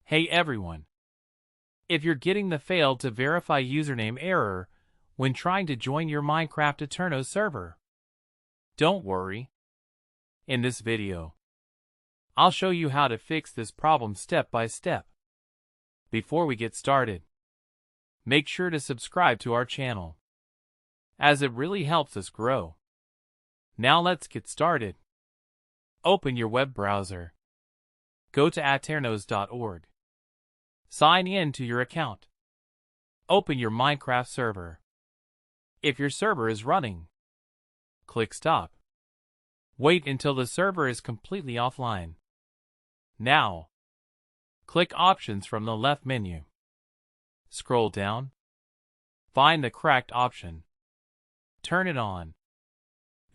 Hey everyone! If you're getting the failed to verify username error when trying to join your Minecraft Aterno server, don't worry. In this video, I'll show you how to fix this problem step by step. Before we get started, make sure to subscribe to our channel, as it really helps us grow. Now let's get started. Open your web browser. Go to aternos.org. Sign in to your account. Open your Minecraft server. If your server is running, click Stop. Wait until the server is completely offline. Now, click Options from the left menu. Scroll down. Find the correct option. Turn it on.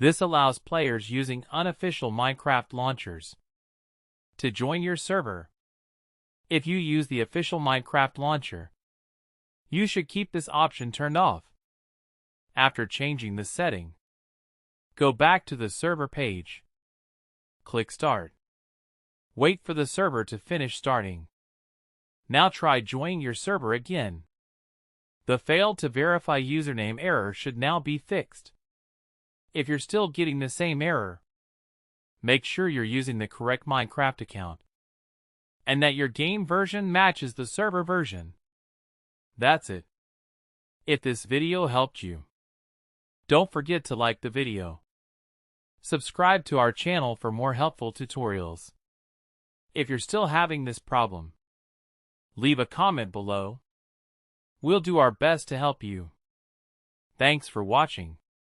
This allows players using unofficial Minecraft launchers to join your server. If you use the official Minecraft launcher, you should keep this option turned off. After changing the setting, go back to the server page. Click Start. Wait for the server to finish starting. Now try joining your server again. The failed to verify username error should now be fixed. If you're still getting the same error, make sure you're using the correct Minecraft account and that your game version matches the server version. That's it. If this video helped you, don't forget to like the video. Subscribe to our channel for more helpful tutorials. If you're still having this problem, leave a comment below. We'll do our best to help you. Thanks for watching.